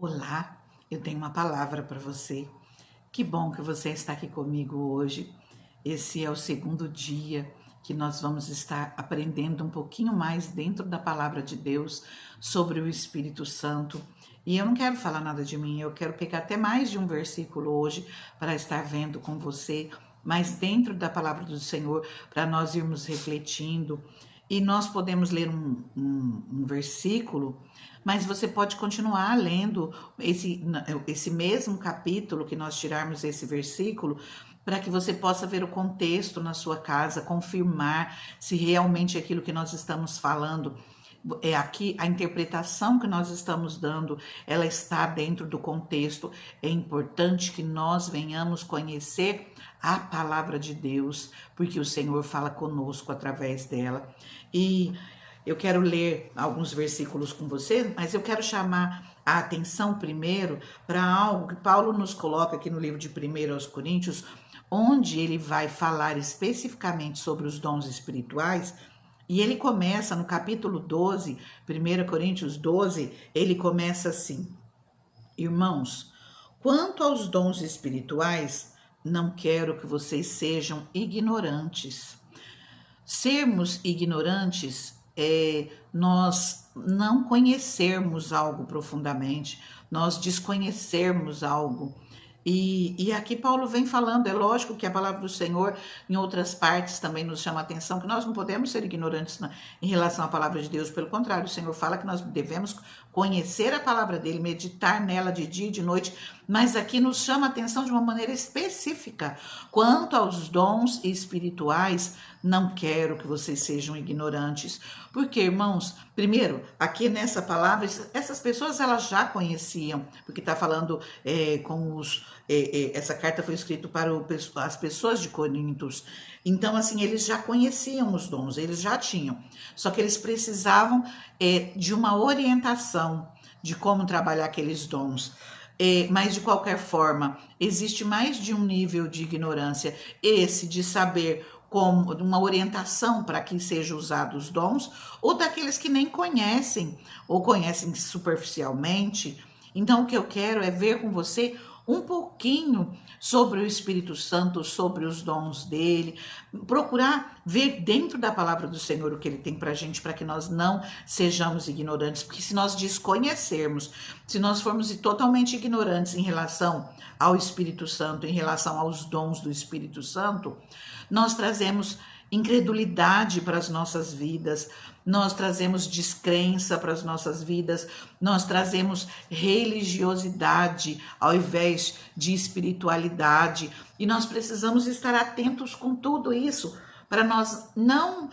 Olá, eu tenho uma palavra para você. Que bom que você está aqui comigo hoje. Esse é o segundo dia que nós vamos estar aprendendo um pouquinho mais dentro da palavra de Deus sobre o Espírito Santo. E eu não quero falar nada de mim, eu quero pegar até mais de um versículo hoje para estar vendo com você, mas dentro da palavra do Senhor, para nós irmos refletindo. E nós podemos ler um versículo, mas você pode continuar lendo esse mesmo capítulo que nós tirarmos esse versículo, para que você possa ver o contexto na sua casa, confirmar se realmente aquilo que nós estamos falando é aqui, a interpretação que nós estamos dando, ela está dentro do contexto. É importante que nós venhamos conhecer a palavra de Deus, porque o Senhor fala conosco através dela. E eu quero ler alguns versículos com você, mas eu quero chamar a atenção primeiro para algo que Paulo nos coloca aqui no livro de 1 aos Coríntios, onde ele vai falar especificamente sobre os dons espirituais. E ele começa no capítulo 12, 1 Coríntios 12, ele começa assim: Irmãos, quanto aos dons espirituais, não quero que vocês sejam ignorantes. Sermos ignorantes é nós não conhecermos algo profundamente, nós desconhecermos algo. E aqui Paulo vem falando, é lógico que a palavra do Senhor em outras partes também nos chama a atenção, que nós não podemos ser ignorantes em relação à palavra de Deus, pelo contrário, o Senhor fala que nós devemos conhecer a palavra dele, meditar nela de dia e de noite, mas aqui nos chama a atenção de uma maneira específica. Quanto aos dons espirituais, não quero que vocês sejam ignorantes. Porque, irmãos, primeiro, aqui nessa palavra, essas pessoas elas já conheciam, porque está falando com os... essa carta foi escrita para as pessoas de Corintos. Então, assim, eles já conheciam os dons, eles já tinham. Só que eles precisavam de uma orientação de como trabalhar aqueles dons. Mas de qualquer forma, existe mais de um nível de ignorância, esse de saber como uma orientação para que sejam usados os dons, ou daqueles que nem conhecem, ou conhecem superficialmente. Então, o que eu quero é ver com você um pouquinho sobre o Espírito Santo, sobre os dons dele, procurar ver dentro da palavra do Senhor o que ele tem para a gente, para que nós não sejamos ignorantes, porque se nós desconhecermos, se nós formos totalmente ignorantes em relação ao Espírito Santo, em relação aos dons do Espírito Santo, nós trazemos incredulidade para as nossas vidas, nós trazemos descrença para as nossas vidas, nós trazemos religiosidade ao invés de espiritualidade, e nós precisamos estar atentos com tudo isso, para nós não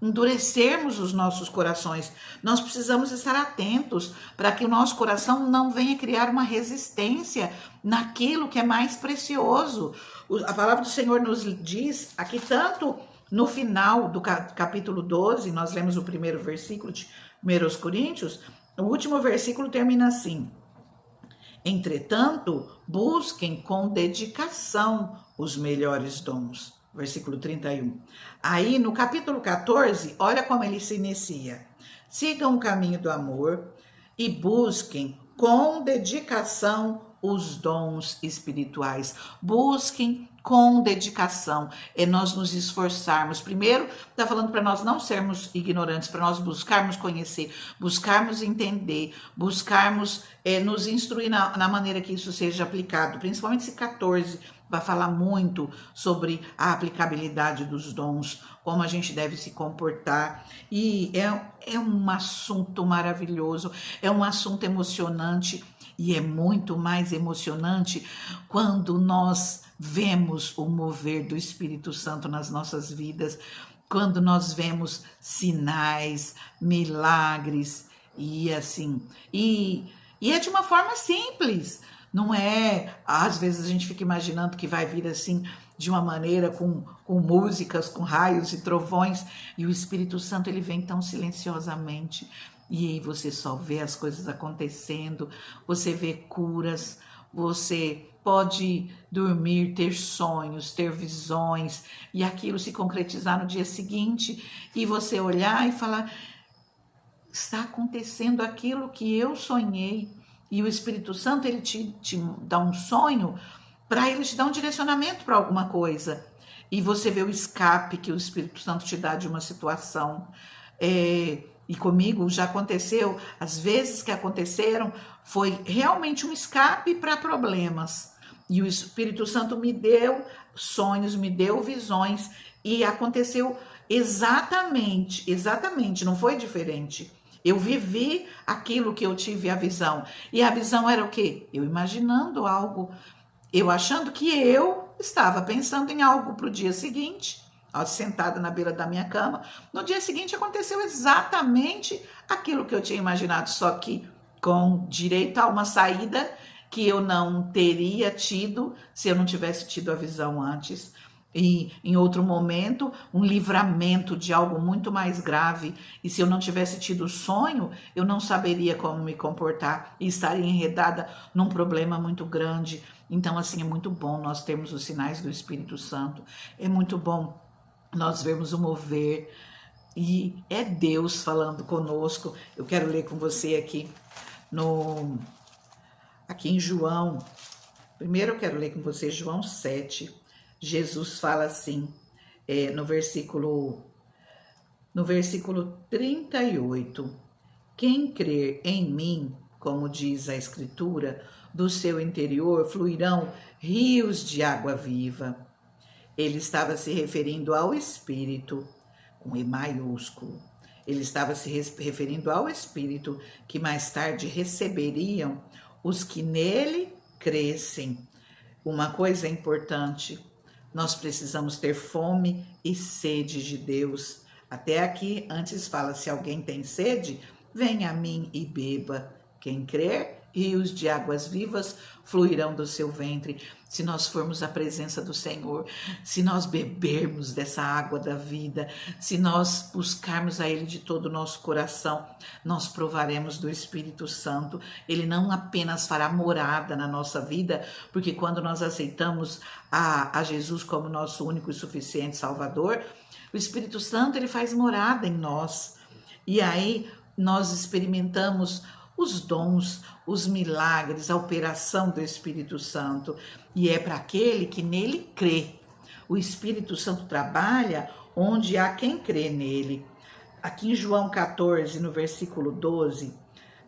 endurecermos os nossos corações. Nós precisamos estar atentos para que o nosso coração não venha criar uma resistência naquilo que é mais precioso. A palavra do Senhor nos diz aqui, tanto no final do capítulo 12, nós lemos o primeiro versículo de 1 Coríntios, o último versículo termina assim: Entretanto, busquem com dedicação os melhores dons. Versículo 31. Aí, no capítulo 14, olha como ele se inicia. Sigam o caminho do amor e busquem com dedicação os dons espirituais. Busquem com dedicação, é nós nos esforçarmos. Primeiro, está falando para nós não sermos ignorantes, para nós buscarmos conhecer, buscarmos entender, buscarmos nos instruir na maneira que isso seja aplicado. Principalmente esse 14 vai falar muito sobre a aplicabilidade dos dons, como a gente deve se comportar. E é um assunto maravilhoso, é um assunto emocionante, e é muito mais emocionante quando nós vemos o mover do Espírito Santo nas nossas vidas, quando nós vemos sinais, milagres, e assim, e é de uma forma simples, não é, às vezes a gente fica imaginando que vai vir assim, de uma maneira com músicas, com raios e trovões, e o Espírito Santo ele vem tão silenciosamente, e aí você só vê as coisas acontecendo, você vê curas, você pode dormir, ter sonhos, ter visões, e aquilo se concretizar no dia seguinte, e você olhar e falar, está acontecendo aquilo que eu sonhei. E o Espírito Santo, ele te dá um sonho para ele te dar um direcionamento para alguma coisa. E você vê o escape que o Espírito Santo te dá de uma situação. E comigo já aconteceu, as vezes que aconteceram, foi realmente um escape para problemas. E o Espírito Santo me deu sonhos, me deu visões, e aconteceu exatamente, não foi diferente. Eu vivi aquilo que eu tive a visão. E a visão era o quê? Eu imaginando algo, eu achando que eu estava pensando em algo para o dia seguinte, sentada na beira da minha cama. No dia seguinte aconteceu exatamente aquilo que eu tinha imaginado, só que com direito a uma saída que eu não teria tido se eu não tivesse tido a visão antes. E em outro momento, um livramento de algo muito mais grave. E se eu não tivesse tido o sonho, eu não saberia como me comportar e estaria enredada num problema muito grande. Então, assim, é muito bom nós termos os sinais do Espírito Santo. É muito bom nós vermos o mover. E é Deus falando conosco. Eu quero ler com você aqui em João. Primeiro eu quero ler com você João 7. Jesus fala assim, no versículo 38, quem crer em mim, como diz a Escritura, do seu interior fluirão rios de água viva. Ele estava se referindo ao Espírito, com E maiúsculo. Ele estava se referindo ao Espírito que mais tarde receberiam os que nele crescem. Uma coisa importante, nós precisamos ter fome e sede de Deus. Até aqui, antes fala, se alguém tem sede, venha a mim e beba. Quem crer, rios de águas vivas fluirão do seu ventre. Se nós formos à presença do Senhor, se nós bebermos dessa água da vida, se nós buscarmos a Ele de todo o nosso coração, nós provaremos do Espírito Santo. Ele não apenas fará morada na nossa vida, porque quando nós aceitamos a Jesus como nosso único e suficiente Salvador, o Espírito Santo, ele faz morada em nós. E aí nós experimentamos os dons, os milagres, a operação do Espírito Santo. E é para aquele que nele crê. O Espírito Santo trabalha onde há quem crê nele. Aqui em João 14, no versículo 12,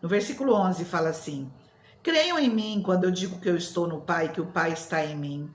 no versículo 11 fala assim: creiam em mim quando eu digo que eu estou no Pai, que o Pai está em mim.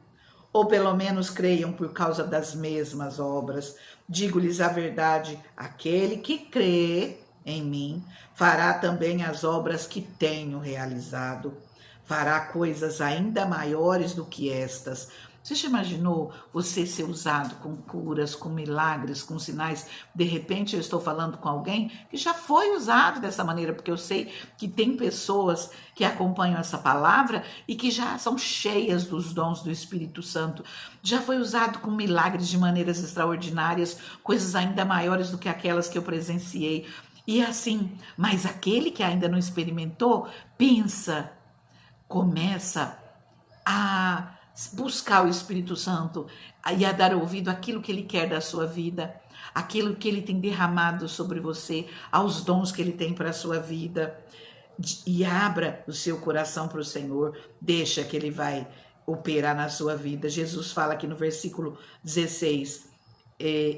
Ou pelo menos creiam por causa das mesmas obras. Digo-lhes a verdade, aquele que crê em mim fará também as obras que tenho realizado. Fará coisas ainda maiores do que estas. Você já imaginou você ser usado com curas, com milagres, com sinais? De repente eu estou falando com alguém que já foi usado dessa maneira, porque eu sei que tem pessoas que acompanham essa palavra e que já são cheias dos dons do Espírito Santo. Já foi usado com milagres de maneiras extraordinárias, coisas ainda maiores do que aquelas que eu presenciei. E assim, mas aquele que ainda não experimentou, pensa, começa a buscar o Espírito Santo e a dar ouvido àquilo que ele quer da sua vida, aquilo que ele tem derramado sobre você, aos dons que ele tem para a sua vida. E abra o seu coração para o Senhor, deixa que ele vai operar na sua vida. Jesus fala aqui no versículo 16,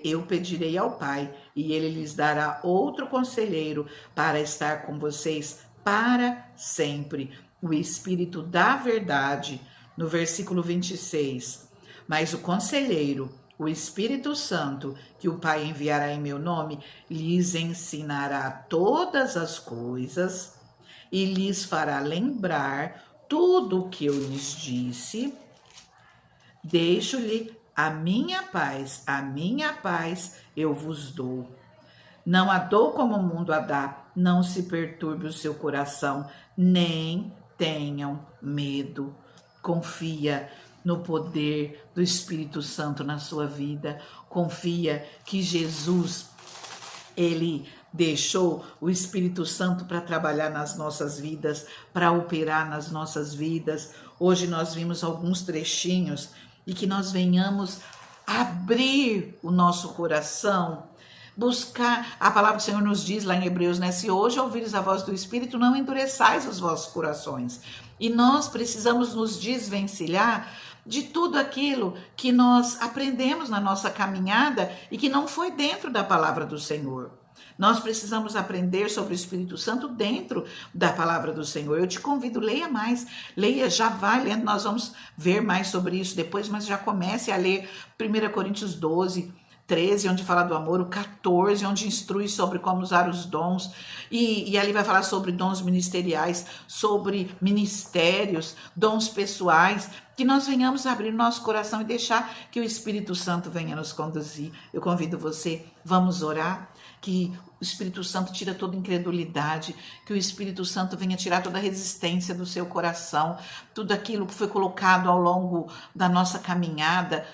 eu pedirei ao Pai e ele lhes dará outro conselheiro para estar com vocês para sempre, o Espírito da verdade. No versículo 26, mas o conselheiro, o Espírito Santo, que o Pai enviará em meu nome, lhes ensinará todas as coisas e lhes fará lembrar tudo o que eu lhes disse. Deixo-lhe a minha paz eu vos dou. Não a dou como o mundo a dá, não se perturbe o seu coração, nem tenham medo. Confia no poder do Espírito Santo na sua vida. Confia que Jesus, ele deixou o Espírito Santo para trabalhar nas nossas vidas, para operar nas nossas vidas. Hoje nós vimos alguns trechinhos e que nós venhamos abrir o nosso coração buscar a palavra do Senhor nos diz lá em Hebreus, né? Se hoje ouvires a voz do Espírito, não endureçais os vossos corações. E nós precisamos nos desvencilhar de tudo aquilo que nós aprendemos na nossa caminhada e que não foi dentro da palavra do Senhor. Nós precisamos aprender sobre o Espírito Santo dentro da palavra do Senhor. Eu te convido, leia mais, leia, já vai lendo, nós vamos ver mais sobre isso depois, mas já comece a ler 1 Coríntios 12, 13, onde fala do amor, o 14, onde instrui sobre como usar os dons, e ali vai falar sobre dons ministeriais, sobre ministérios, dons pessoais, que nós venhamos abrir nosso coração e deixar que o Espírito Santo venha nos conduzir. Eu convido você, vamos orar, que o Espírito Santo tira toda incredulidade, que o Espírito Santo venha tirar toda a resistência do seu coração, tudo aquilo que foi colocado ao longo da nossa caminhada,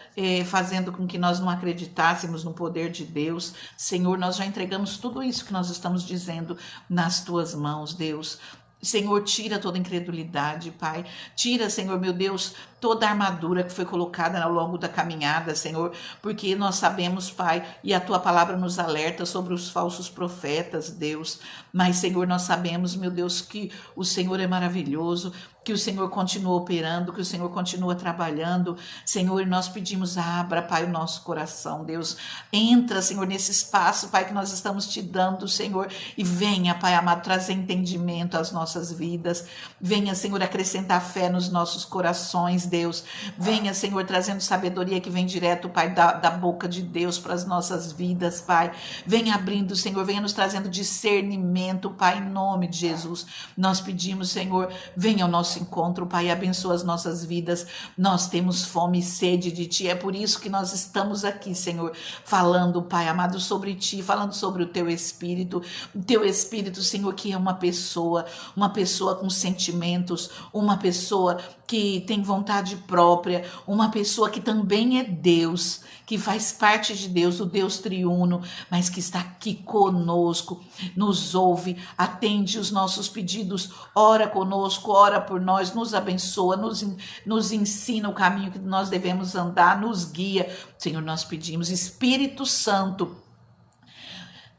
fazendo com que nós não acreditássemos no poder de Deus. Senhor, nós já entregamos tudo isso que nós estamos dizendo nas tuas mãos, Deus. Senhor, tira toda incredulidade, Pai. Tira, Senhor, meu Deus, toda a armadura que foi colocada ao longo da caminhada, Senhor, porque nós sabemos, Pai, e a Tua palavra nos alerta sobre os falsos profetas, Deus. Mas, Senhor, nós sabemos, meu Deus, que o Senhor é maravilhoso, que o Senhor continua operando, que o Senhor continua trabalhando. Senhor, nós pedimos, abra, Pai, o nosso coração, Deus. Entra, Senhor, nesse espaço, Pai, que nós estamos te dando, Senhor, e venha, Pai amado, trazer entendimento às nossas vidas. Venha, Senhor, acrescentar fé nos nossos corações, Deus. Venha, Senhor, trazendo sabedoria que vem direto, Pai, da boca de Deus para as nossas vidas, Pai. Venha abrindo, Senhor, venha nos trazendo discernimento, Pai, em nome de Jesus. Nós pedimos, Senhor, venha ao nosso encontro, Pai, abençoa as nossas vidas. Nós temos fome e sede de Ti, é por isso que nós estamos aqui, Senhor, falando, Pai amado, sobre Ti, falando sobre o Teu Espírito, Senhor, que é uma pessoa com sentimentos, uma pessoa que tem vontade própria, uma pessoa que também é Deus, que faz parte de Deus, o Deus triuno, mas que está aqui conosco, nos ouve, atende os nossos pedidos, ora conosco, ora por nós, nos abençoa, nos ensina o caminho que nós devemos andar, nos guia. Senhor, nós pedimos, Espírito Santo,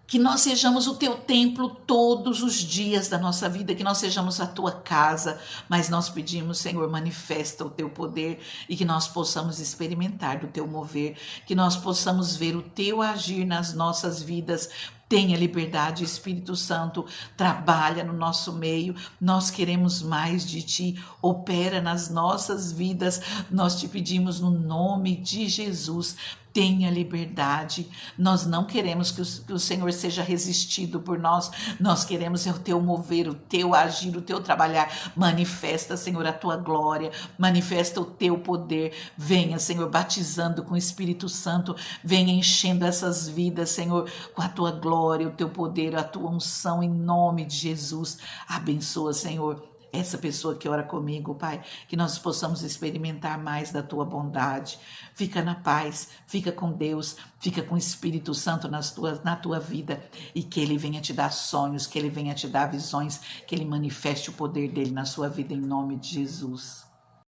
que nós sejamos o Teu templo todos os dias da nossa vida, que nós sejamos a Tua casa, mas nós pedimos, Senhor, manifesta o Teu poder e que nós possamos experimentar do Teu mover, que nós possamos ver o Teu agir nas nossas vidas. Tenha liberdade, Espírito Santo, trabalha no nosso meio, nós queremos mais de Ti, opera nas nossas vidas, nós Te pedimos no nome de Jesus. Tenha liberdade, nós não queremos que o Senhor seja resistido por nós, nós queremos o Teu mover, o Teu agir, o Teu trabalhar. Manifesta, Senhor, a Tua glória, manifesta o Teu poder. Venha, Senhor, batizando com o Espírito Santo, venha enchendo essas vidas, Senhor, com a Tua glória, o Teu poder, a Tua unção, em nome de Jesus. Abençoa, Senhor, essa pessoa que ora comigo, Pai, que nós possamos experimentar mais da Tua bondade. Fica na paz, fica com Deus, fica com o Espírito Santo na tua vida, e que Ele venha te dar sonhos, que Ele venha te dar visões, que Ele manifeste o poder dEle na sua vida, em nome de Jesus.